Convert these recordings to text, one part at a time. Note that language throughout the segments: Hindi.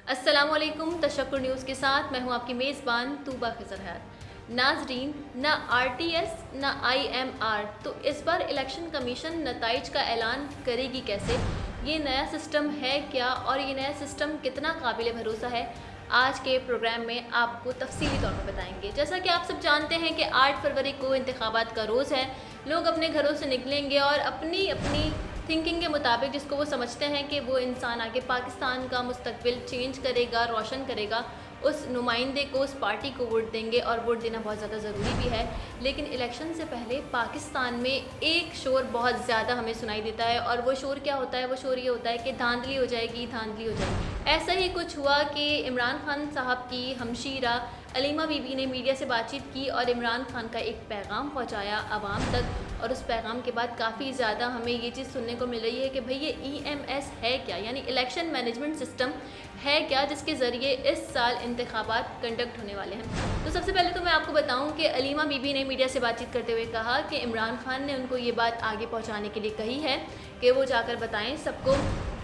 अस्सलामुअलैकुम। तशक्कुर न्यूज़ के साथ मैं हूं आपकी मेज़बान तूबा खिज़र हयात। नाजरीन, ना RTS ना IMR, तो इस बार इलेक्शन कमीशन नताइज का ऐलान करेगी कैसे? ये नया सिस्टम है क्या और ये नया सिस्टम कितना काबिल भरोसा है? आज के प्रोग्राम में आपको तफसीली तौर पर बताएंगे। जैसा कि आप सब जानते हैं कि 8 फरवरी को इंतखाबात का रोज़ है। लोग अपने घरों से निकलेंगे और अपनी अपनी थिंकिंग के मुताबिक, जिसको वो समझते हैं कि वो इंसान आगे पाकिस्तान का मुस्तकबिल चेंज करेगा, रोशन करेगा, उस नुमाइंदे को, उस पार्टी को वोट देंगे। और वोट देना बहुत ज़्यादा ज़रूरी भी है। लेकिन इलेक्शन से पहले पाकिस्तान में एक शोर बहुत ज़्यादा हमें सुनाई देता है, और वो शोर क्या होता है? वो शोर ये होता है कि धांधली हो जाएगी, धांधली हो जाएगी। ऐसा ही कुछ हुआ कि इमरान खान साहब की हमशीरा अलीमा बीबी ने मीडिया से बातचीत की और इमरान खान का एक पैगाम पहुंचाया आवाम तक। और उस पैगाम के बाद काफ़ी ज़्यादा हमें ये चीज़ सुनने को मिल रही है कि भाई ये EMS है क्या, यानी इलेक्शन मैनेजमेंट सिस्टम है क्या, जिसके ज़रिए इस साल इंतखाबात कंडक्ट होने वाले हैं। तो सबसे पहले तो मैं आपको बताऊं कि अलीमा बीबी ने मीडिया से बातचीत करते हुए कहा कि इमरान खान ने उनको ये बात आगे पहुँचाने के लिए कही है कि वो जाकर बताएँ सबको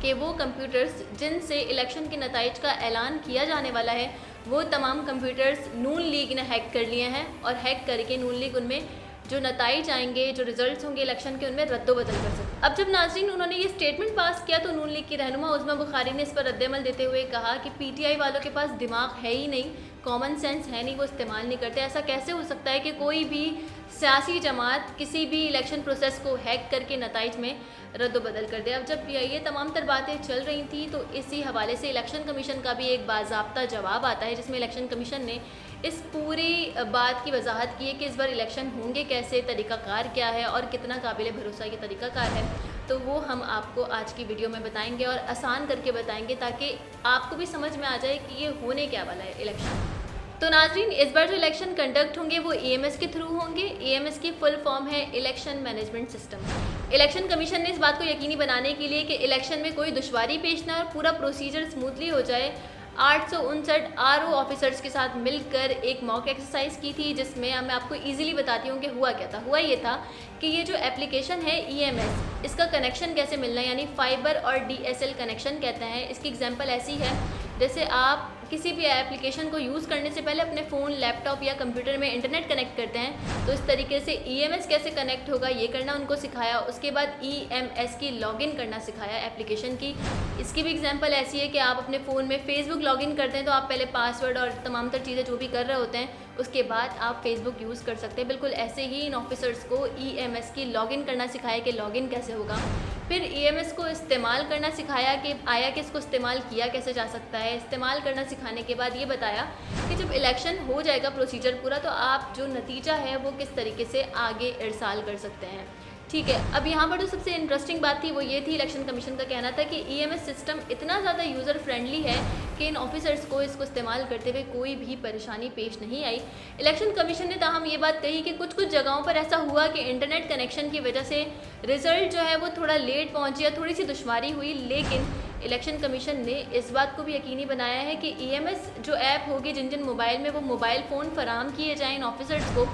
कि वो कंप्यूटर्स जिनसे इलेक्शन के नताइज का ऐलान किया जाने वाला है, वो तमाम कंप्यूटर्स नून लीग ने हैक कर लिए हैं, और हैक करके नून लीग उनमें जो नताइज आएंगे, जो रिजल्ट्स होंगे इलेक्शन के, उनमें रद्दोबदल कर सकते। अब जब नाज़रीन उन्होंने ये स्टेटमेंट पास किया तो नून लीग की रहनुमा उज़्मा बुखारी ने इस पर रद्दमल देते हुए कहा कि PTI वालों के पास दिमाग है ही नहीं, कॉमन सेंस है नहीं, वो इस्तेमाल नहीं करते। ऐसा कैसे हो सकता है कि कोई भी सियासी जमात किसी भी इलेक्शन प्रोसेस को हैक करके नताइज में रद्दोबदल कर दे? अब जब ये तमाम तर बातें चल रही थी तो इसी हवाले से इलेक्शन कमीशन का भी एक बाज़ाब्ता जवाब आता है, जिसमें इलेक्शन कमीशन ने इस पूरी बात की वजाहत की है कि इस बार इलेक्शन होंगे कैसे, तरीक़ाकार क्या है और कितना काबिल भरोसा ये तरीक़ाकार है। तो वो हम आपको आज की वीडियो में बताएंगे और आसान करके बताएंगे, ताकि आपको भी समझ में आ जाए कि ये होने क्या वाला है इलेक्शन। तो नाजरीन, इस बार जो इलेक्शन कंडक्ट होंगे वो EMS के थ्रू होंगे। EMS की फुल फॉर्म है election management system. Election commission ने इस बात को यकीनी बनाने के लिए कि इलेक्शन में कोई दुश्वारी पेश ना और पूरा प्रोसीजर स्मूथली हो जाए, 859 RO ऑफिसर्स के साथ मिलकर एक मॉक एक्सरसाइज की थी, जिसमें मैं आपको इजीली बताती हूँ कि हुआ क्या था। हुआ ये था कि ये जो एप्लीकेशन है EMS, इसका कनेक्शन कैसे मिलना है, यानी फाइबर और DSL कनेक्शन कहते हैं। इसकी एग्जांपल ऐसी है, जैसे आप किसी भी एप्लीकेशन को यूज़ करने से पहले अपने फ़ोन, लैपटॉप या कंप्यूटर में इंटरनेट कनेक्ट करते हैं, तो इस तरीके से EMS कैसे कनेक्ट होगा ये करना उनको सिखाया। उसके बाद EMS की लॉगिन करना सिखाया एप्लीकेशन की। इसकी भी एग्जांपल ऐसी है कि आप अपने फ़ोन में फेसबुक लॉगिन करते हैं तो आप पहले पासवर्ड और तमाम तर चीज़ें जो भी कर रहे होते हैं, उसके बाद आप फेसबुक यूज़ कर सकते हैं। बिल्कुल ऐसे ही इन ऑफिसर्स को EMS की लॉगिन करना सिखाया कि लॉगिन कैसे होगा। फिर EMS को इस्तेमाल करना सिखाया कि आया कि इसको इस्तेमाल किया कैसे जा सकता है। इस्तेमाल करना सिखाने के बाद ये बताया कि जब इलेक्शन हो जाएगा प्रोसीजर पूरा, तो आप जो नतीजा है वो किस तरीके से आगे इरसाल कर सकते हैं। ठीक है, अब यहाँ पर जो सबसे इंटरेस्टिंग बात थी वो ये थी, इलेक्शन कमीशन का कहना था कि EMS सिस्टम इतना ज़्यादा यूज़र फ्रेंडली है कि इन ऑफिसर्स को इसको इस्तेमाल करते हुए कोई भी परेशानी पेश नहीं आई। इलेक्शन कमीशन ने ताहम ये बात कही कि कुछ कुछ जगहों पर ऐसा हुआ कि इंटरनेट कनेक्शन की वजह से रिज़ल्ट जो है वो थोड़ा लेट पहुँची या थोड़ी सी दुश्वारी हुई। लेकिन इलेक्शन कमीशन ने इस बात को भी यकीनी बनाया है कि EMS जो ऐप होगी जिन जिन मोबाइल में, वो मोबाइल फ़ोन फराहम किए जाएँ इन ऑफिसर्स को।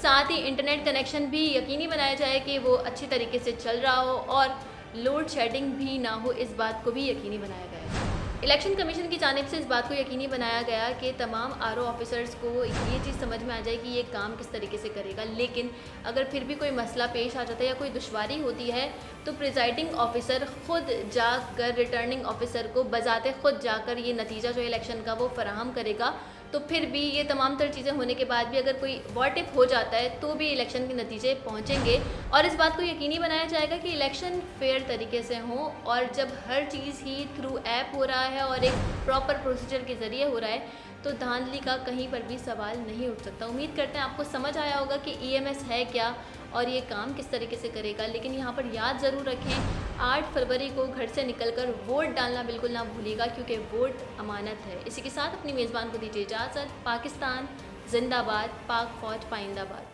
साथ ही इंटरनेट कनेक्शन भी यकीनी बनाया जाए कि वो अच्छी तरीके से चल रहा हो और लोड शेडिंग भी ना हो, इस बात को भी यकीनी बनाया गया है। इलेक्शन कमीशन की जानिब से इस बात को यकीनी बनाया गया कि तमाम RO ऑफिसर्स को ये चीज़ समझ में आ जाए कि ये काम किस तरीके से करेगा। लेकिन अगर फिर भी कोई मसला पेश आ जाता है या कोई दुश्वारी होती है, तो प्रिजाइडिंग ऑफिसर ख़ुद जाकर रिटर्निंग ऑफिसर को बजाते ख़ुद जाकर ये नतीजा जो इलेक्शन का वो फराहम करेगा। तो फिर भी ये तमाम तर चीज़ें होने के बाद भी अगर कोई व्हाट इफ हो जाता है तो भी इलेक्शन के नतीजे पहुंचेंगे, और इस बात को यकीनी बनाया जाएगा कि इलेक्शन फेयर तरीके से हो। और जब हर चीज़ ही थ्रू ऐप हो रहा है और एक प्रॉपर प्रोसीजर के ज़रिए हो रहा है, तो धांधली का कहीं पर भी सवाल नहीं उठ सकता। उम्मीद करते हैं आपको समझ आया होगा कि EMS है क्या और ये काम किस तरीके से करेगा। लेकिन यहाँ पर याद ज़रूर रखें, 8 फरवरी को घर से निकलकर वोट डालना बिल्कुल ना भूलिएगा, क्योंकि वोट अमानत है। इसी के साथ अपनी मेज़बान को दीजिए इजाज़त। पाकिस्तान जिंदाबाद, पाक फ़ौज पाइंदाबाद।